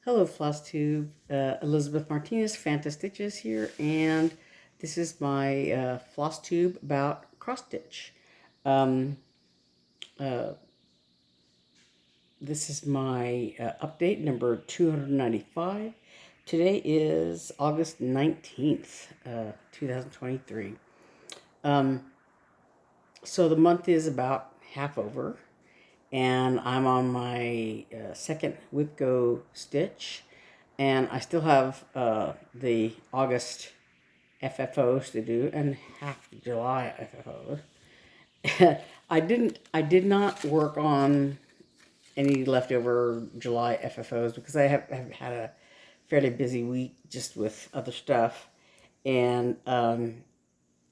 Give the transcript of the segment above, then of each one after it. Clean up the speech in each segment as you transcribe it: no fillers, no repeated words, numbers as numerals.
Hello, Flosstube. Elizabeth Martinez, phantastitches here, and this is my Flosstube about cross stitch. Um, uh, this is my update number 295. Today is August 19th, 2023. So the month is about half over, and I'm on my second WIPGO stitch, and I still have the August FFOs to do and half July FFOs. I did not work on any leftover July FFOs because I have had a fairly busy week just with other stuff, and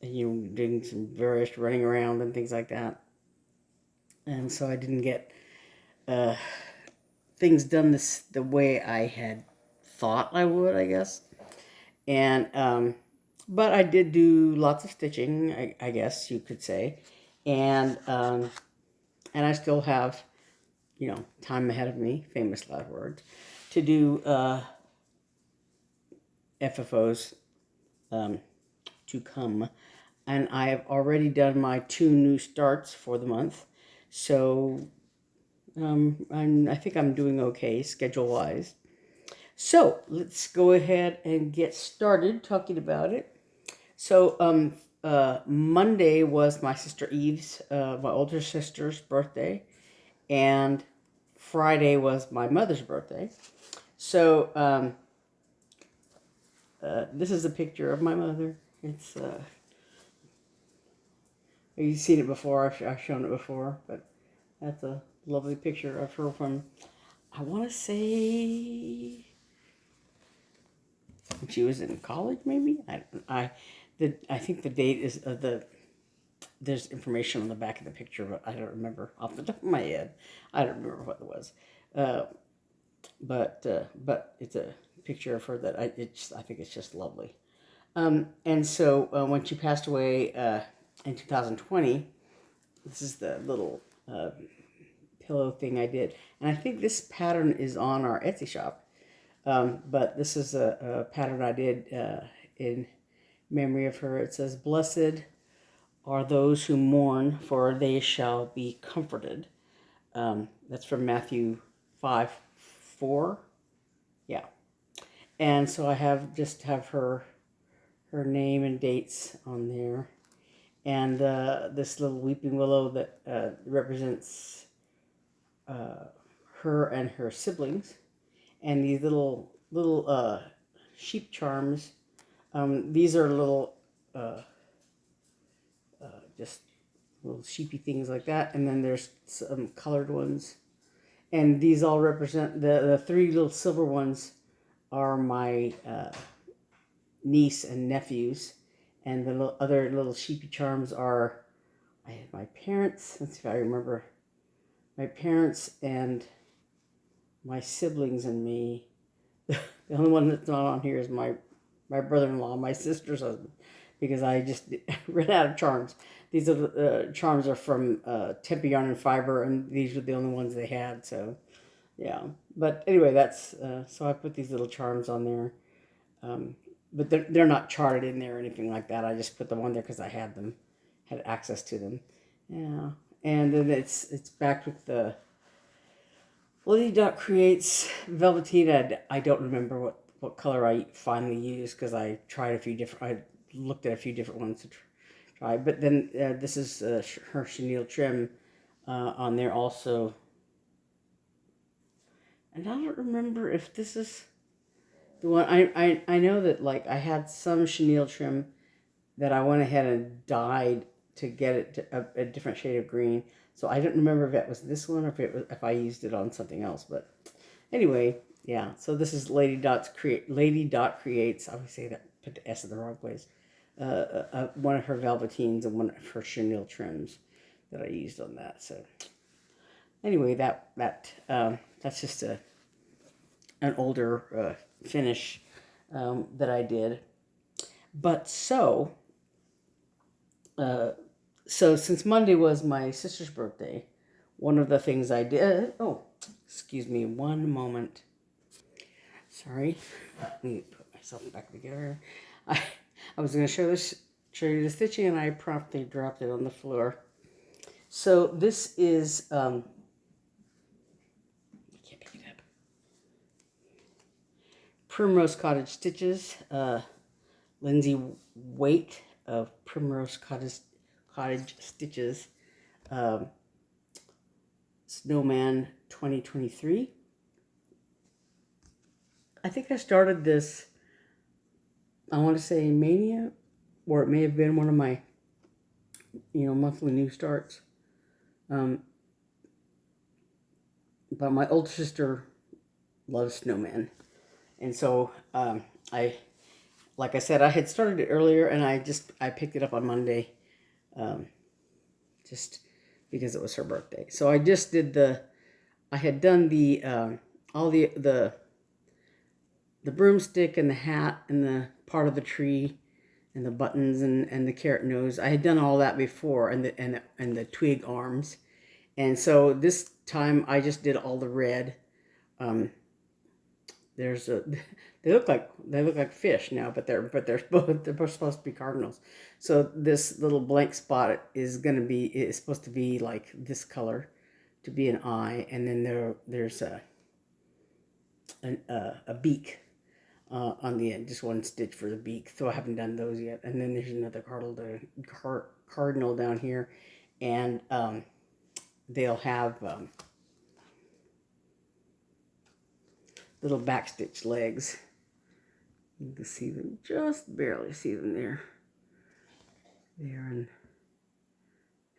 doing some various running around and things like that. And so I didn't get things done the way I had thought I would, I guess. And but I did do lots of stitching, I guess you could say, and I still have time ahead of me, famous last words, to do FFOs to come. And I have already done my 2 new starts for the month, so I think I'm doing okay schedule-wise. So let's go ahead and get started talking about it. So Monday was my sister Eve's, my older sister's birthday, and Friday was my mother's birthday. So this is a picture of my mother. It's you've seen it before. I've shown it before, but that's a lovely picture of her from, I want to say, when she was in college, maybe. I think the date is there's information on the back of the picture, but I don't remember off the top of my head. I don't remember what it was, but it's a picture of her that I think it's just lovely. And so when she passed away in 2020, this is the little pillow thing I did, and I think this pattern is on our Etsy shop. But this is a pattern I did in memory of her. It says, "Blessed are those who mourn, for they shall be comforted." That's from Matthew 5:4. Yeah. And so I have her name and dates on there. And this little weeping willow that represents her and her siblings. And these little sheep charms. These are little just little sheepy things like that. And then there's some colored ones. And these all represent, the 3 little silver ones are my niece and nephews. And the other little sheepy charms are my parents. Let's see if I remember. My parents and my siblings and me. The only one that's not on here is my brother-in-law, my sister's husband, because I just ran out of charms. These are charms are from Tempe Yarn and Fiber, and these were the only ones they had. So, yeah. But anyway, that's so I put these little charms on there, but they're not charted in there or anything like that. I just put them on there because I had access to them. Yeah, and then it's backed with the Lily Dot Creates Velveteen. I don't remember what color I finally used because I tried I looked at a few different ones to try. But then this is her chenille trim on there also. And I don't remember if this is the one. I know that like I had some chenille trim that I went ahead and dyed to get it to a different shade of green. So I don't remember if it was this one or if I used it on something else. But anyway, yeah. So this is Lady Dot Creates. I always say that, put the S in the wrong place. One of her velveteens and one of her chenille trims that I used on that. So anyway, that's just an older finish that I did. But so since Monday was my sister's birthday, one of the things I did, excuse me one moment. Sorry, let me put myself back together. I was going to show you the stitching, and I promptly dropped it on the floor. So this is I can't pick it up. Primrose Cottage Stitches. Lindsey Waite of Primrose Cottage Stitches. Snowman 2023. I think I started this, I want to say Mania, or it may have been one of my, monthly new starts. But my older sister loves Snowman. And so like I said, I had started it earlier, and I picked it up on Monday, just because it was her birthday. So I just did I had done all the broomstick and the hat and the part of the tree and the buttons and the carrot nose. I had done all that before, and the twig arms. And so this time I just did all the red. They look like fish now, but they're both supposed to be cardinals. So this little blank spot is supposed to be like this color, to be an eye, and then there's a beak on the end, just one stitch for the beak. So I haven't done those yet. And then there's another cardinal down here, and they'll have little backstitch legs. You can see them, just barely see them there and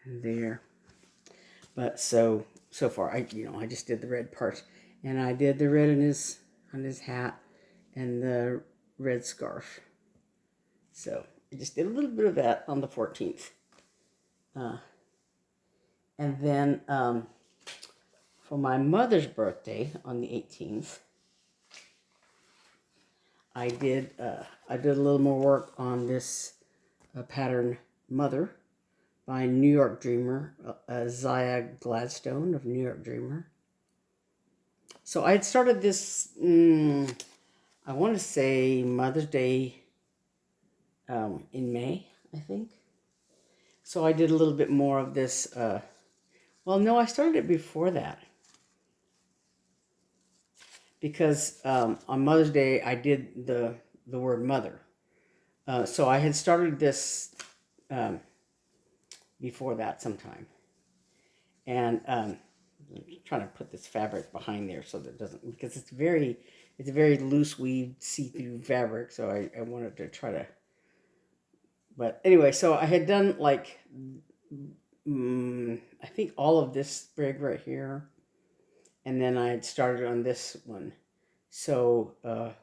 there. But so far I just did the red part, and I did the red on his hat and the red scarf. So I just did a little bit of that on the 14th. And then for my mother's birthday on the 18th, I did a little more work on this pattern, Mother, by New York Dreamer, Ezia Gladstone of New York Dreamer. So I had started this, I want to say Mother's Day in May, I think. So I did a little bit more of this. Well, no, I started it before that. Because on Mother's Day, I did the word mother. So I had started this before that sometime. And I'm trying to put this fabric behind there so that it doesn't, because it's a very loose weave, see-through fabric. So I wanted to try to, but anyway, so I had done like, I think all of this sprig right here. And then I had started on this one. So on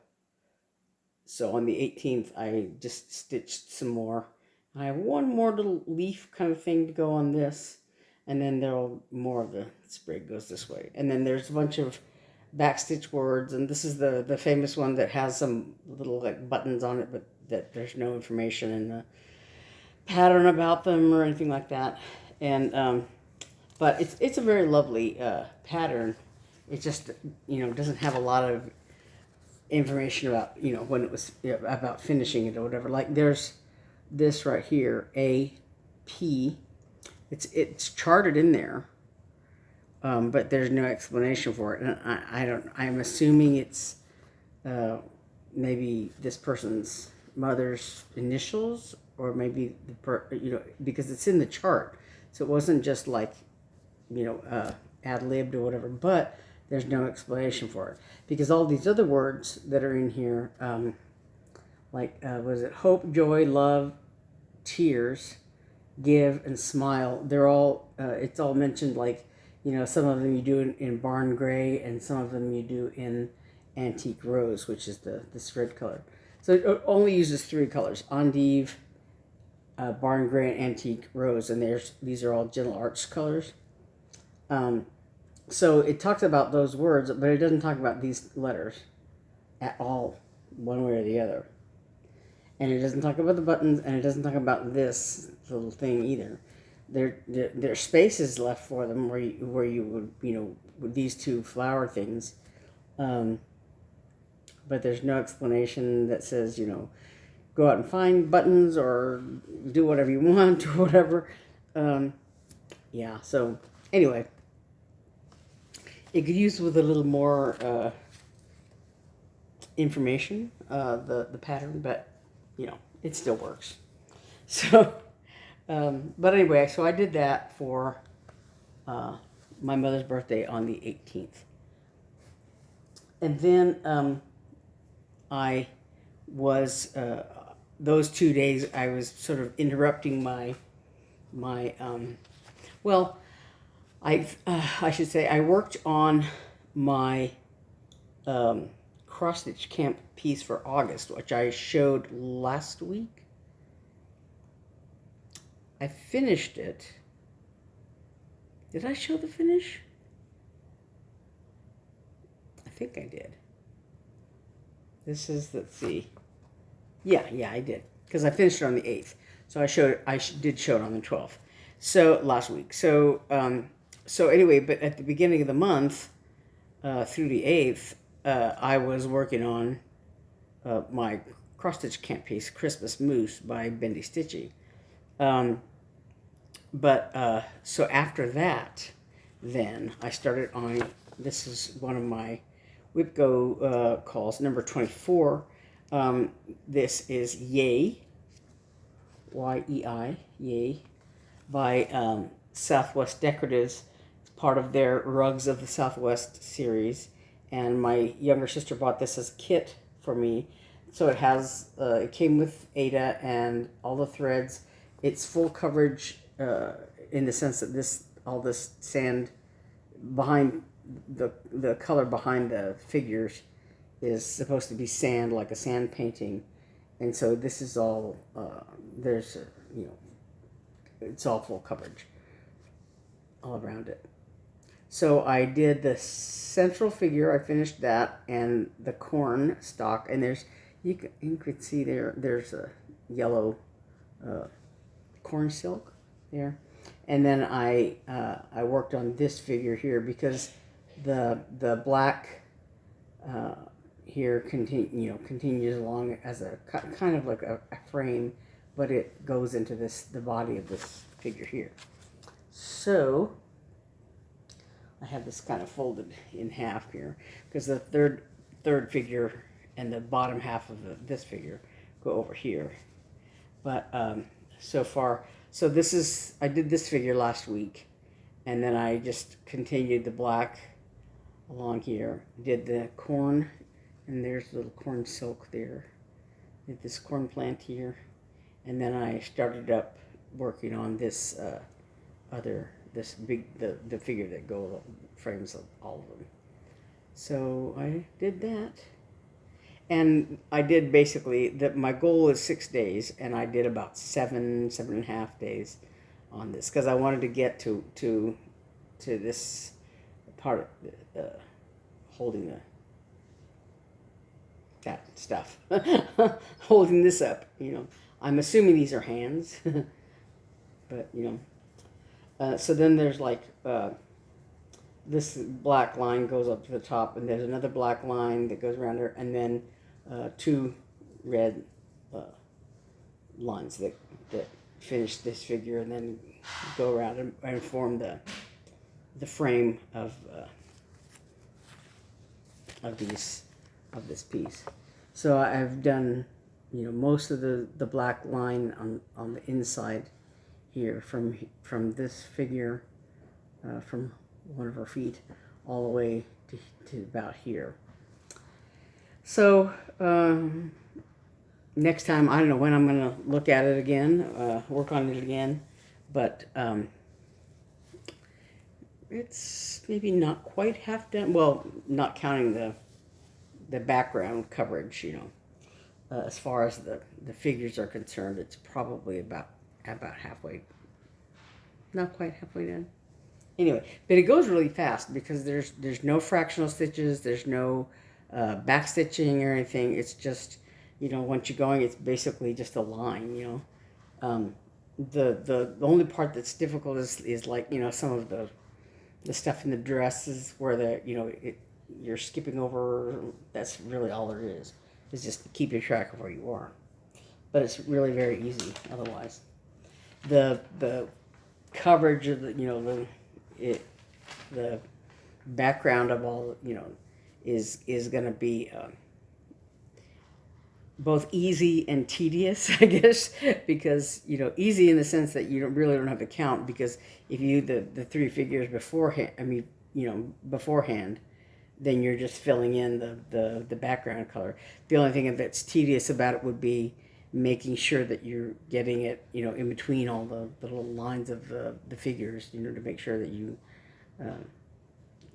the 18th, I just stitched some more. I have one more little leaf kind of thing to go on this. And then more of the sprig goes this way. And then there's a bunch of backstitch words. And this is the famous one that has some little like buttons on it, but that there's no information in the pattern about them or anything like that. And but it's a very lovely pattern. It just, doesn't have a lot of information about, when it was about finishing it or whatever. Like there's this right here, AP. It's charted in there, but there's no explanation for it. And I'm assuming it's maybe this person's mother's initials, or maybe because it's in the chart. So it wasn't just like, ad-libbed or whatever, but there's no explanation for it, because all these other words that are in here, was it hope, joy, love, tears, give, and smile, they're all, it's all mentioned, like, some of them you do in barn gray, and some of them you do in antique rose, which is this red color. So it only uses 3 colors, endive, barn gray, and antique rose, and these are all gentle arch colors. So it talks about those words, but it doesn't talk about these letters at all, one way or the other. And it doesn't talk about the buttons, and it doesn't talk about this little thing either. There are spaces left for them where you would, with these 2 flower things, but there's no explanation that says, go out and find buttons or do whatever you want or whatever. Yeah, so anyway, it could use with a little more information, the pattern, but it still works. So, but anyway, so I did that for my mother's birthday on the 18th. And then I was, those 2 days, I was sort of interrupting my well, I should say I worked on my cross-stitch camp piece for August, which I showed last week. I finished it. Did I show the finish? I think I did. This is, let's see. Yeah, I did. Because I finished it on the 8th. So I did show it on the 12th. So, last week. So, so anyway, but at the beginning of the month, through the 8th, I was working on my cross-stitch camp piece, Christmas Moose by Bendy Stitchy. So after that, then I started on, this is one of my WIPGO calls, number 24. This is Yay, Y-E-I, Yay, by Southwest Decoratives. It's part of their Rugs of the Southwest series. And my younger sister bought this as a kit for me. So it has, it came with Ada and all the threads. It's full coverage in the sense that all this sand behind the color behind the figures is supposed to be sand, like a sand painting. And so this is all, it's all full coverage all around it. So I did the central figure, I finished that, and the corn stalk, and you could see there's a yellow corn silk there. And then I worked on this figure here because the black here continues along as a kind of like a frame, but it goes into the body of this figure here. So I have this kind of folded in half here because the third figure and the bottom half of this figure go over here. But so this is, I did this figure last week, and then I just continued the black along here. Did the corn, and there's a little corn silk there. Did this corn plant here, and then I started up working on this the figure that frames all of them. So I did that. And I did basically, my goal is 6 days, and I did about 7.5 days on this, because I wanted to get to this part of holding that stuff, holding this up, I'm assuming these are hands, but, so then there's like, this black line goes up to the top, and there's another black line that goes around her, and then two red lines that finish this figure, and then go around and form the frame of this piece. So I've done most of the black line on the inside here from this figure from one of her feet all the way to about here. So next time, I don't know when I'm going to look at it again, work on it again, but it's maybe not quite half done. Well, not counting the background coverage, as far as the figures are concerned, it's probably about halfway, not quite halfway done. Anyway, but it goes really fast because there's no fractional stitches, there's no back stitching or anything. It's just, once you're going, it's basically just a line, The only part that's difficult is like, some of the stuff in the dresses where you're skipping over. That's really all there is. Is just keeping track of where you are. But it's really very easy otherwise. The coverage of the background of all is going to be both easy and tedious, I guess, because easy in the sense that you really don't have to count, because if you the three figures beforehand, beforehand, then you're just filling in the background color. The only thing that's tedious about it would be making sure that you're getting it, in between all the little lines of the figures, to make sure that you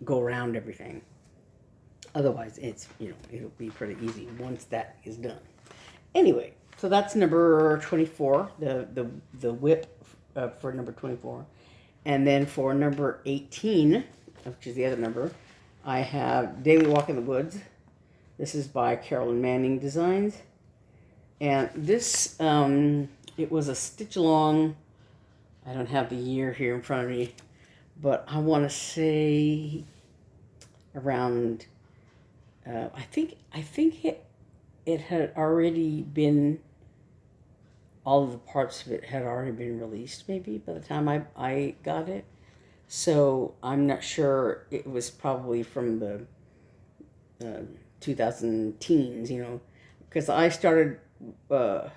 go around everything. Otherwise, it's, it'll be pretty easy once that is done. Anyway, so that's number 24, the whip for number 24. And then for number 18, which is the other number, I have Daily Walk in the Woods. This is by Carolyn Manning Designs. And this, it was a stitch along. I don't have the year here in front of me, but I want to say around, I think it had already been, all of the parts of it had already been released maybe by the time I got it. So I'm not sure. It was probably from the 2000 teens, because I started, I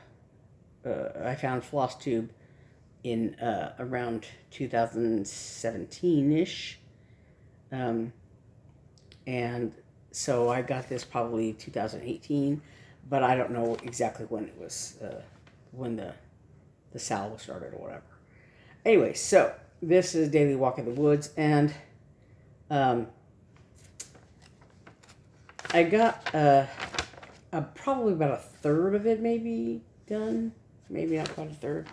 found Flosstube in around 2017-ish. And so I got this probably 2018, but I don't know exactly when it was, when the salvo started or whatever. Anyway, so this is Daily Walk in the Woods, and I got probably about a third of it maybe done, maybe not quite a third.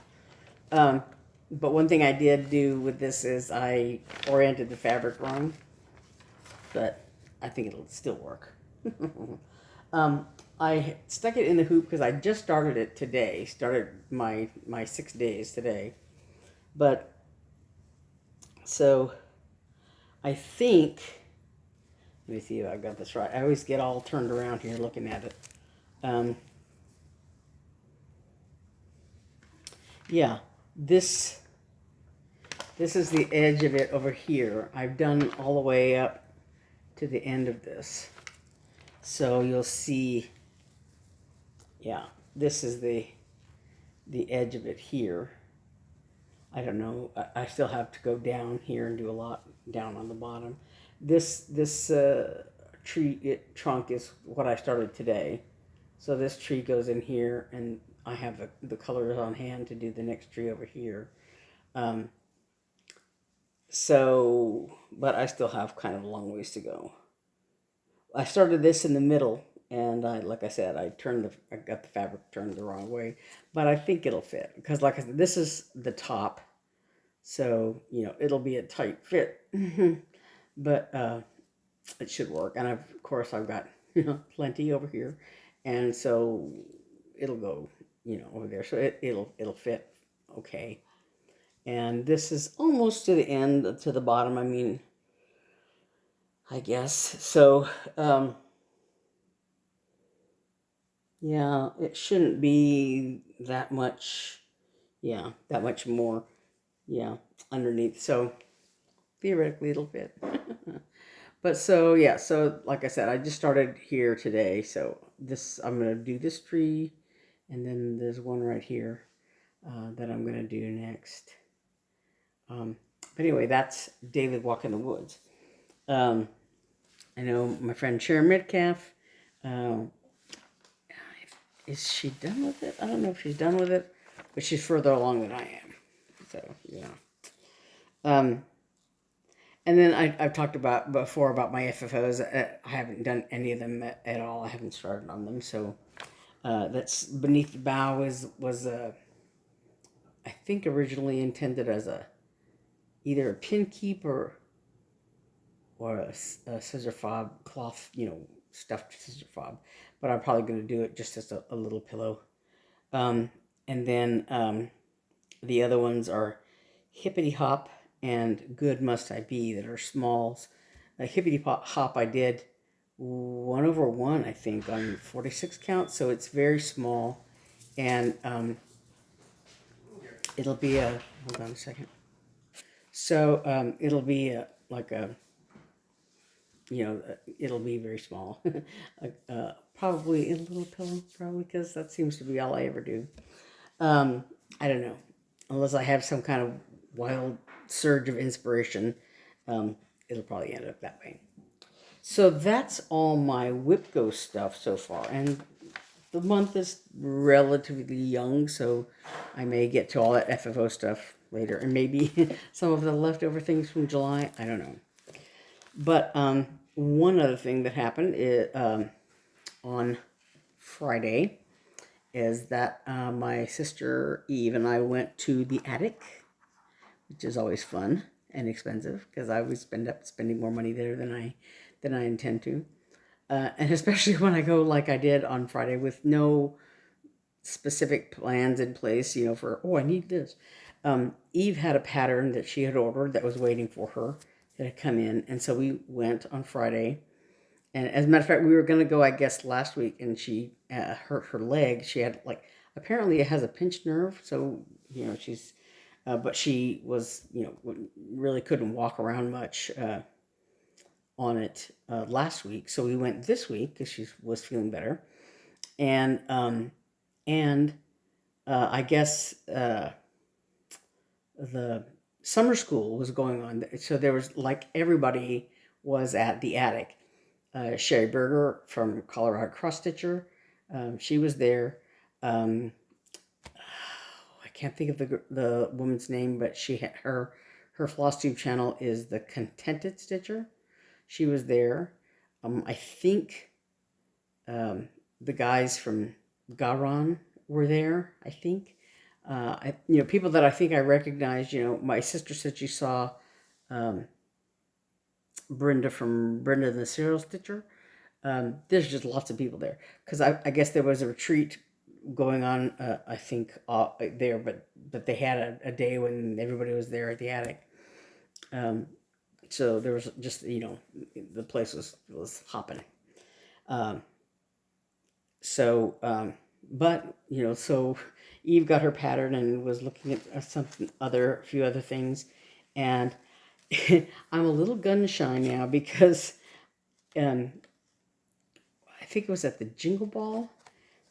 But one thing I did do with this is I oriented the fabric wrong, but I think it'll still work. I stuck it in the hoop because I just started it today, started my 6 days today. But, so, I think, let me see if I got this right. I always get all turned around here looking at it. Yeah, this is the edge of it over here. I've done all the way up to the end of this. So you'll see, yeah, this is the edge of it here. I don't know, I still have to go down here and do a lot down on the bottom. This trunk is what I started today. So this tree goes in here, and I have the colors on hand to do the next tree over here. But I still have kind of a long ways to go. I started this in the middle, and like I said, I got the fabric turned the wrong way, but I think it'll fit, because like I said, this is the top, so it'll be a tight fit, but it should work. And of course I've got plenty over here, and so it'll go over there, so it'll fit okay. And this is almost to the end, to the bottom, I guess. So, yeah, it shouldn't be that much, that much more, underneath. So, theoretically, it'll fit. But so, yeah, so like I said, I just started here today. So, I'm going to do this tree, and then there's one right here that I'm going to do next. But anyway, that's Daily Walk in the Woods. I know my friend Sharon Metcalf, is she done with it? I don't know if she's done with it, but she's further along than I am. So, yeah. And then I've talked before about my FFOs. I haven't done any of them at all. I haven't started on them. So that's Beneath the Bough was I think originally intended as either a pin keep or a scissor fob cloth, stuffed scissor fob. But I'm probably going to do it just as a little pillow. And then the other ones are Hippity Hop and Good Must I Be, that are smalls. Hippity Hop I did 1/1, I think, on 46 count. So it's very small, and it'll be a. Hold on a second. So it'll be like a. It'll be very small. Probably a little pillow, probably, because that seems to be all I ever do. I don't know, unless I have some kind of wild surge of inspiration, it'll probably end up that way. So that's all my WIPGO stuff so far, and the month is relatively young, so I may get to all that FFO stuff later, and maybe some of the leftover things from July. I don't know. But one other thing that happened is, on Friday is that my sister Eve and I went to the attic, which is always fun and expensive because I always end up spending more money there than I intend to, and especially when I go like I did on Friday with no specific plans in place, for I need this. Eve had a pattern that she had ordered that was waiting for her that had come in, and so we went on Friday. And as a matter of fact, we were going to go, I guess, last week, and she hurt her leg. She had, apparently it has a pinched nerve, so, she's, but she was, really couldn't walk around much on it last week. So we went this week because she was feeling better. And I guess the summer school was going on. So there was, everybody was at the attic. Sherry Berger from Colorado Cross Stitcher, she was there. I can't think of the woman's name, but she had her Flosstube channel is the Contented Stitcher. She was there. I think the guys from Garon were there. I think people that I think I recognized. My sister said she saw Brenda from Brenda and the Serial Stitcher. There's just lots of people there because I guess there was a retreat going on. I think there, but they had a day when everybody was there at the attic. So there was just the place was hopping. But so Eve got her pattern and was looking at a few other things, and I'm a little gun shy now because I think it was at the Jingle Ball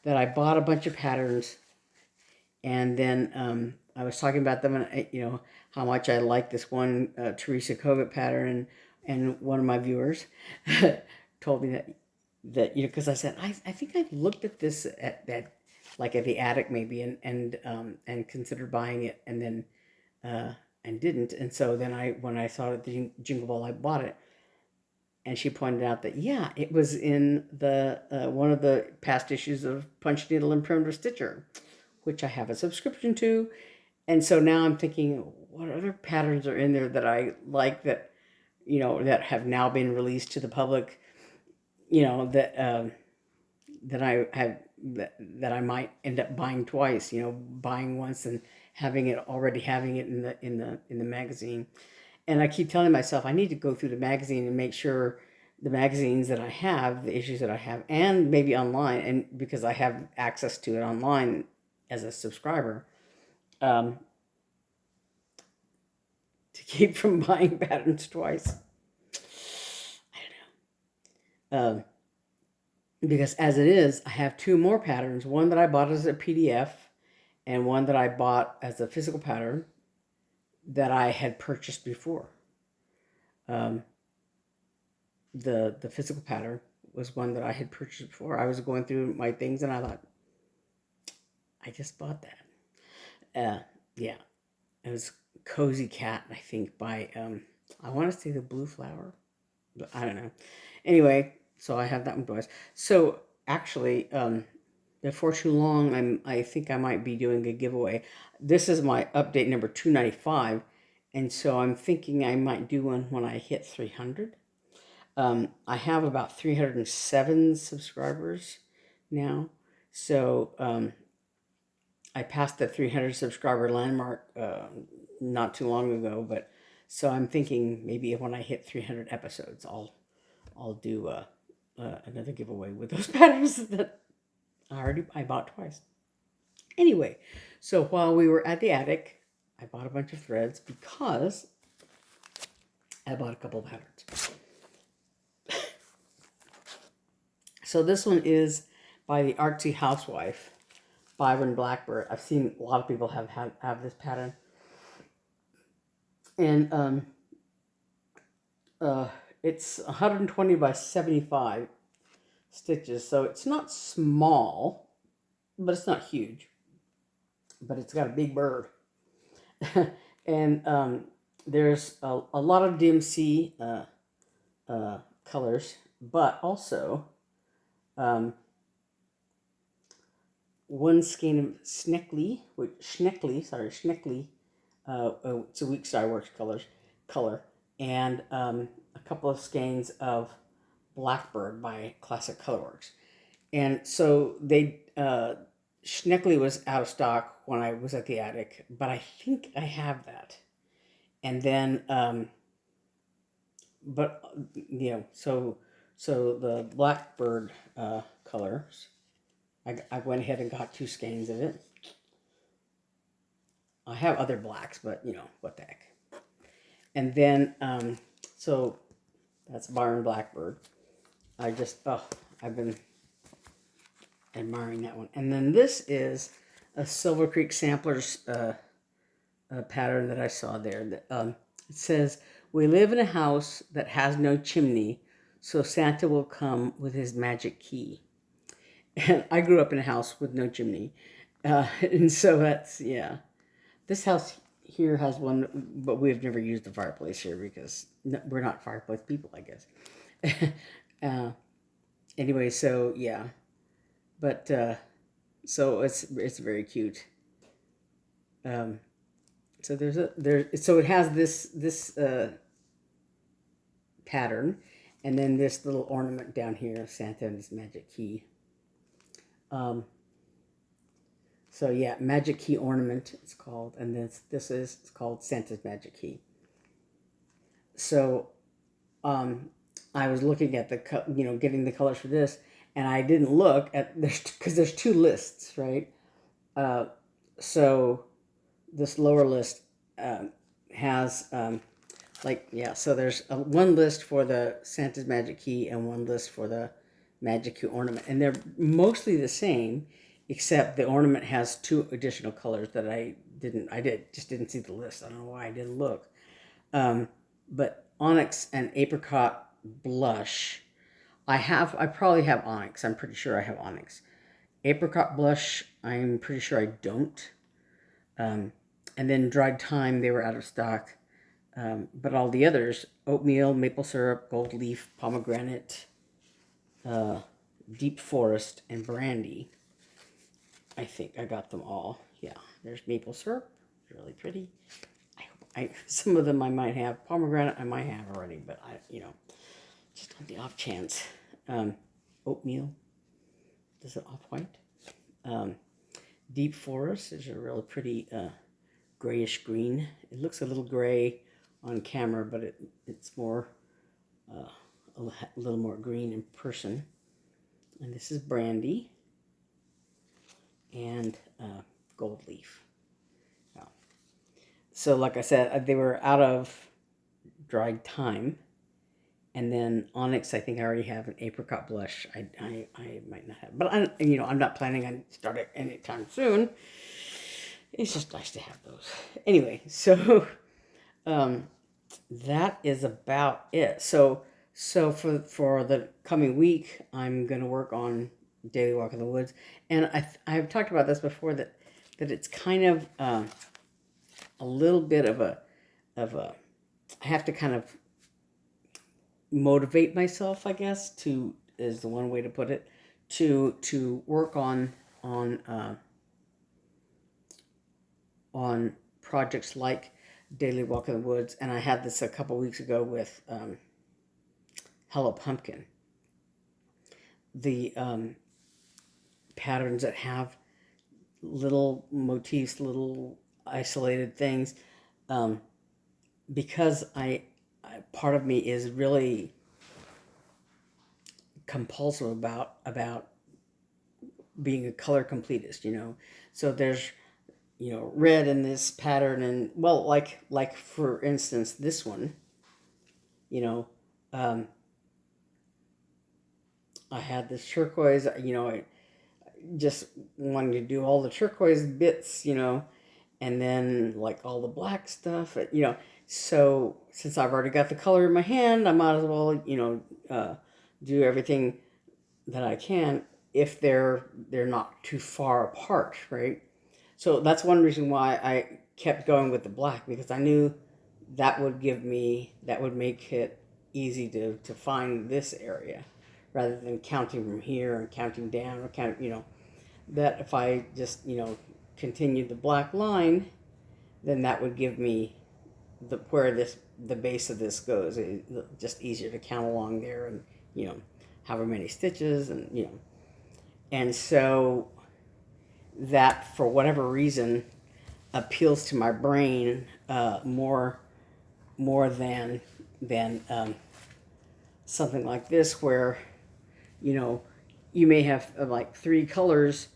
that I bought a bunch of patterns, and then I was talking about them and how much I like this one Teresa Kovic pattern, and one of my viewers told me that because I said I think I looked at this at the attic maybe and considered buying it, and then and didn't, and so then when I saw it at the Jingle Ball, I bought it. And she pointed out that, yeah, it was in the one of the past issues of Punch Needle and Primrose Stitcher, which I have a subscription to. And so now I'm thinking, what other patterns are in there that I like that, that have now been released to the public, that I have that I might end up buying twice, buying once and having it in the magazine. And I keep telling myself I need to go through the magazine and make sure the magazines that I have, the issues that I have, and maybe online, and because I have access to it online as a subscriber, to keep from buying patterns twice. I don't know. Because as it is, I have two more patterns. One that I bought as a PDF, and one that I bought as a physical pattern that I had purchased before. The physical pattern was one that I had purchased before. I was going through my things and I thought, I just bought that. Yeah, it was Cozy Cat, I think, by I want to say the Blue Flower, but I don't know. Anyway, so I have that one twice. So actually, before too long, I think I might be doing a giveaway. This is my update number 295, and so I'm thinking I might do one when I hit 300. I have about 307 subscribers now, so I passed the 300 subscriber landmark not too long ago. But so I'm thinking maybe when I hit 300 episodes, I'll do another giveaway with those patterns that I bought twice. Anyway, so while we were at the attic, I bought a bunch of threads because I bought a couple of patterns. So this one is by the Artsy Housewife, Byron Blackbird. I've seen a lot of people have this pattern. And it's 120 by 75 stitches. So it's not small, but it's not huge. But it's got a big bird. And there's a lot of DMC colors, but also one skein of Schneckly, it's a Week Star Works color, and a couple of skeins of Blackbird by Classic Colorworks. And so they Schneckly was out of stock when I was at the attic, but I think I have that. And then so the Blackbird colors, I went ahead and got 2 skeins of it. I have other blacks, but what the heck. And then so that's Byron Blackbird. I've been admiring that one. And then this is a Silver Creek Samplers pattern that I saw there. That it says, "We live in a house that has no chimney, so Santa will come with his magic key." And I grew up in a house with no chimney, and so that's This house here has one, but we've never used the fireplace here because we're not fireplace people, I guess. Anyway, so yeah. But so it's very cute. So so it has this pattern, and then this little ornament down here, Santa and his magic key. So yeah, Magic Key Ornament it's called, and this is called Santa's Magic Key. So I was looking at getting the colors for this, and I didn't look at because there's 2 lists, right? So this lower list has so there's one list for the Santa's Magic Key and one list for the Magic Key Ornament, and they're mostly the same, except the ornament has 2 additional colors that I just didn't see the list. I don't know why I didn't look. But Onyx and Apricot Blush, I probably have Onyx. I'm pretty sure I have Onyx. Apricot Blush, I'm pretty sure I don't. And then Dried Thyme, they were out of stock. But all the others, Oatmeal, Maple Syrup, Gold Leaf, Pomegranate, Deep Forest, and Brandy. I think I got them all. Yeah, there's Maple Syrup. Really pretty. Some of them I might have. Pomegranate I might have already, but just on the off chance. Oatmeal. This is off-white. Deep Forest is a really pretty grayish green. It looks a little gray on camera, but it's more a little more green in person. And this is Brandy and Gold Leaf. So like I said, they were out of Dried Thyme. And then Onyx, I think I already have. An Apricot Blush, I might not have. But I'm not planning on starting anytime soon. It's just nice to have those. Anyway, so that is about it. So for the coming week, I'm going to work on Daily Walk in the Woods. And I've talked about this before, that it's kind of a little bit of a I have to kind of motivate myself, I guess, is the one way to put it, to work on projects like Daily Walk in the Woods. And I had this a couple weeks ago with Hello Pumpkin. The patterns that have little motifs, little isolated things, because I part of me is really compulsive about being a color completist, you know. So there's, you know, red in this pattern, and well, like for instance, this one, you know, I had this turquoise, you know, I just wanted to do all the turquoise bits, you know, and then like all the black stuff, you know. So since I've already got the color in my hand, I might as well, you know, do everything that I can if they're not too far apart, right? So that's one reason why I kept going with the black, because I knew that would make it easy to find this area rather than counting from here and counting down or count, you know, that if I just, you know, continued the black line, then that would give me the base of this goes. Just easier to count along there, and, you know, however many stitches, and, you know. And so that, for whatever reason, appeals to my brain more than something like this, where, you know, you may have like 3 colors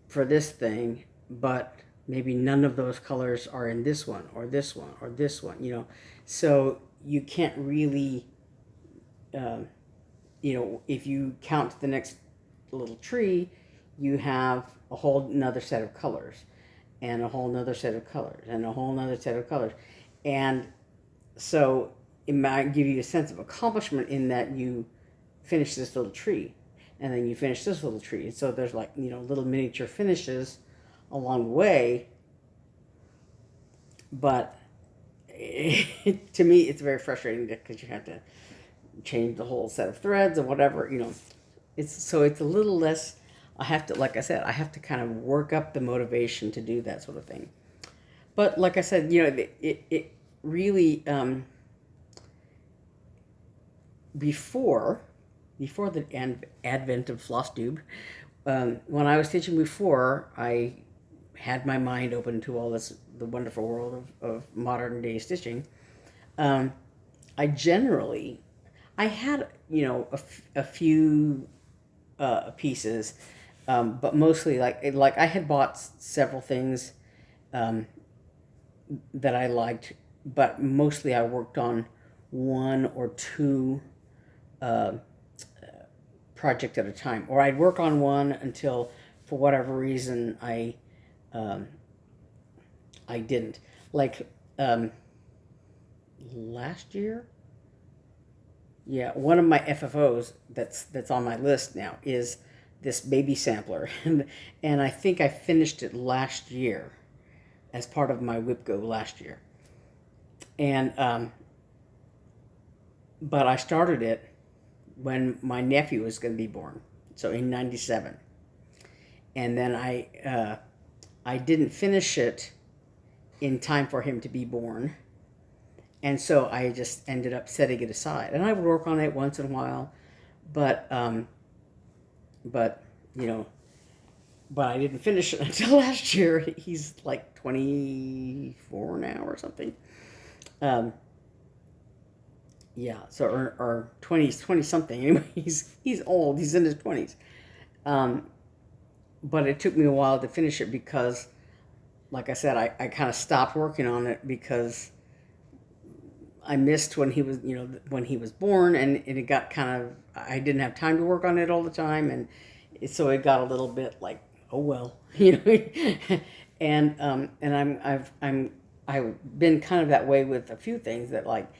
for this thing, but maybe none of those colors are in this one or this one or this one, you know. So you can't really, you know, if you count the next little tree, you have a whole nother set of colors, and a whole nother set of colors, and a whole nother set of colors. And so it might give you a sense of accomplishment in that you finish this little tree, and then you finish this little tree. And so there's, like, you know, little miniature finishes along the way. But to me, it's very frustrating because you have to change the whole set of threads or whatever, you know. It's a little less, I have to, like I said, I have to kind of work up the motivation to do that sort of thing. But like I said, you know, it really, before the advent of Flosstube, when I was stitching before, I had my mind open to all this, the wonderful world of modern day stitching. I had, you know, a few pieces, but mostly like I had bought several things that I liked, but mostly I worked on 1 or 2 project at a time, or I'd work on one until, for whatever reason, I didn't. Like last year, yeah, one of my FFOs that's on my list now is this baby sampler, and I think I finished it last year as part of my WIPGO last year, and but I started it when my nephew was going to be born, so in '97, and then I didn't finish it in time for him to be born. And so I just ended up setting it aside, and I would work on it once in a while, but you know, but I didn't finish it until last year. He's like 24 now or something. Yeah, so or 20 something. Anyway, he's old. He's in his 20s. But it took me a while to finish it because, like I said, I kind of stopped working on it because I missed when he was, you know, when he was born, and it got kind of, I didn't have time to work on it all the time, and so it got a little bit like, oh well, you know. And I've been kind of that way with a few things, that like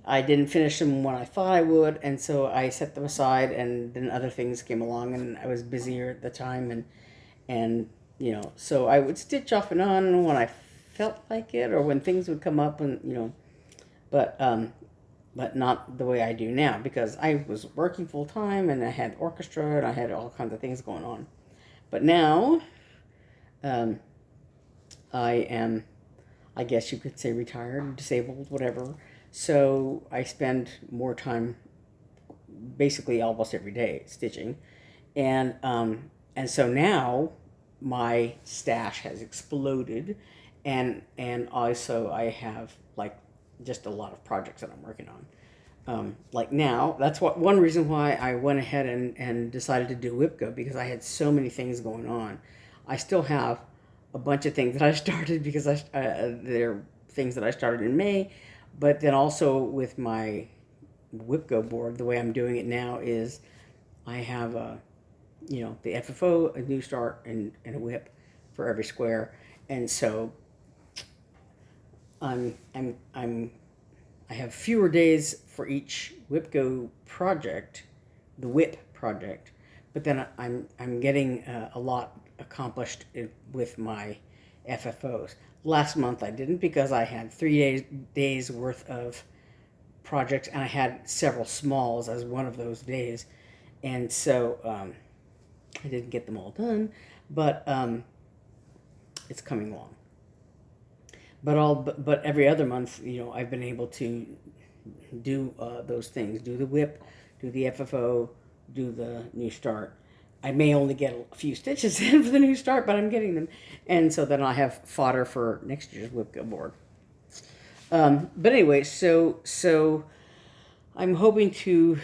I didn't finish them when I thought I would, and so I set them aside, and then other things came along, and I was busier at the time, and you know, so I would stitch off and on when I felt like it, or when things would come up, and you know. But not the way I do now, because I was working full time, and I had orchestra, and I had all kinds of things going on. But now, I am, I guess you could say, retired, disabled, whatever. So I spend more time, basically almost every day, stitching, and so now my stash has exploded, and also I have like just a lot of projects that I'm working like now, that's one reason why I went ahead and decided to do WIPGO, because I had so many things going on. I still have a bunch of things that I started because they're things that I started in May, but then also with my WIPGO board, the way I'm doing it now is I have the FFO, a new start, and a whip for every square, and so I have fewer days for each WIPGO project, the WIP project, but then I'm getting a lot accomplished with my FFOs. Last month I didn't because I had 3 days worth of projects, and I had several smalls as one of those days, and so I didn't get them all done, but it's coming along. But every other month, I've been able to do those things: do the whip, do the FFO, do the new start. I may only get a few stitches in for the new start, but I'm getting them, and so then I have fodder for next year's WIPGO board. But anyway, so I'm hoping to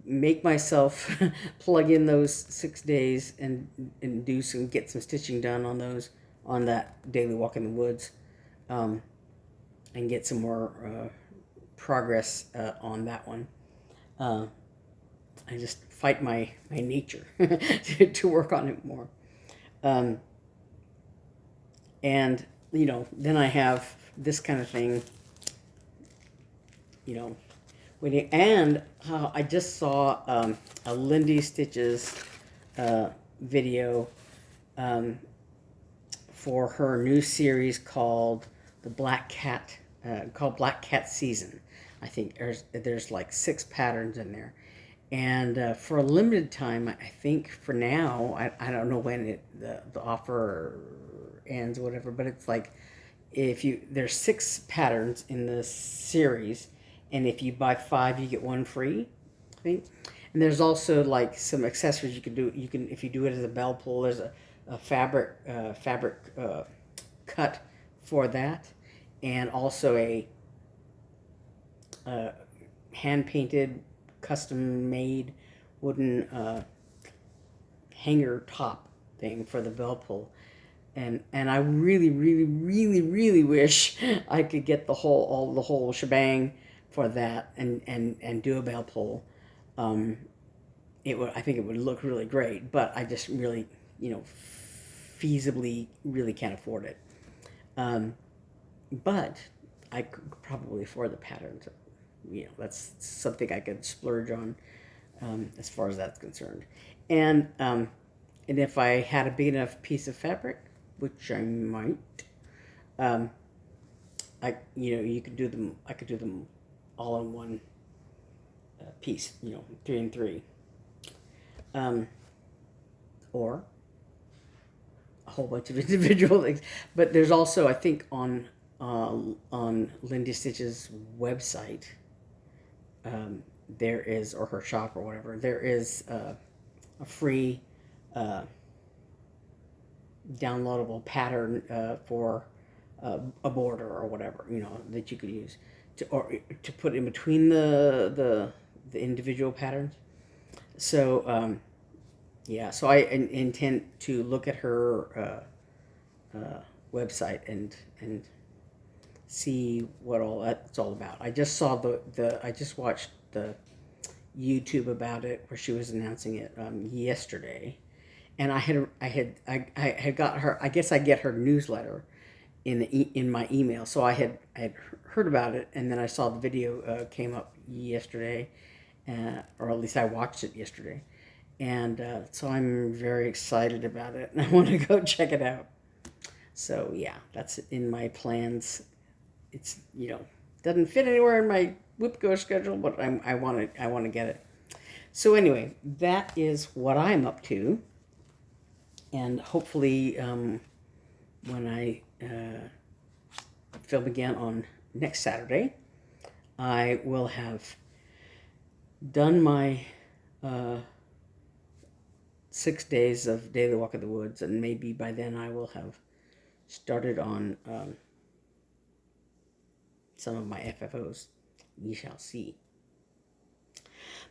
make myself plug in those 6 days and get some stitching done on that daily walk in the woods. And get some more progress on that one. I just fight my nature to work on it more. And, then I have this kind of thing, and I just saw a Lindsey Stitches video for her new series called Black Cat Season. I think there's like 6 patterns in there, and for a limited time, I think for now, I don't know when the offer ends or whatever, but it's like there's 6 patterns in the series, and if you buy 5, you get 1 free, I think. And there's also like some accessories you can do. You can, if you do it as a bell pull, there's a fabric cut for that, and also a hand-painted, custom-made wooden hanger top thing for the bell pull. And I really, really, really, really wish I could get the whole shebang for that and do a bell pull. I think it would look really great, but I just really, feasibly really can't afford it. But I could probably afford the patterns. That's something I could splurge on as far as that's concerned. And if I had a big enough piece of fabric, which I might, you could do them. I could do them all in one piece. 3 and 3, or a whole bunch of individual things. But there's also, I think, on Lindsey Stitch's website, there is, or her shop or whatever, there is a free downloadable pattern for a border or whatever, that you could use to put in between the individual patterns. So so I intend to look at her website and see what all that's all about. I just saw I just watched the YouTube about it where she was announcing it yesterday, and I had got her. I guess I get her newsletter in my email, so I had heard about it, and then I saw the video came up yesterday, or at least I watched it yesterday, and so I'm very excited about it, and I want to go check it out. So yeah, that's in my plans. It's doesn't fit anywhere in my WIPGO schedule, but I want to get it. So anyway, that is what I'm up to, and hopefully when I film again on next Saturday, I will have done my 6 days of daily walk in the woods, and maybe by then I will have started on some of my FFOs. We shall see.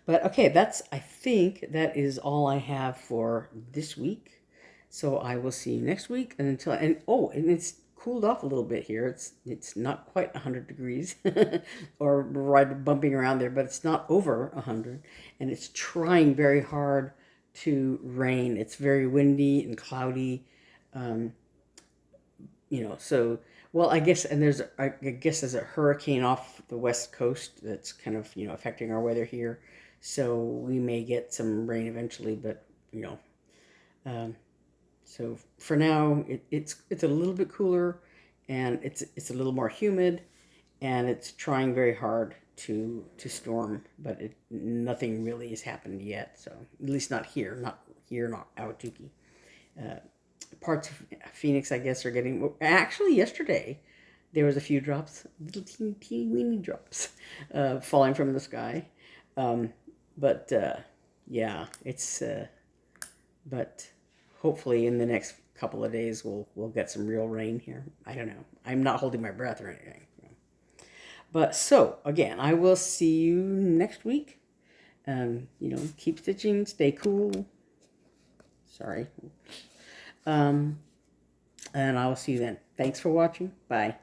But okay, I think that is all I have for this week. So I will see you next week. And and it's cooled off a little bit here. It's not quite 100 degrees or right bumping around there, but it's not over 100. And it's trying very hard to rain. It's very windy and cloudy. Um, so well, I guess there's a hurricane off the west coast that's kind of affecting our weather here, so we may get some rain eventually. But um, so for now, it's a little bit cooler, and it's a little more humid, and it's trying very hard to storm, but nothing really has happened yet. So at least not here, not Awatuki. Parts of Phoenix, I guess, are getting. Actually, yesterday there was a few drops, little teeny, teeny, weeny drops, falling from the sky. But yeah, it's. But hopefully, in the next couple of days, we'll get some real rain here. I don't know. I'm not holding my breath or anything. But so again, I will see you next week. Keep stitching, stay cool. Sorry. And I will see you then. Thanks for watching. Bye.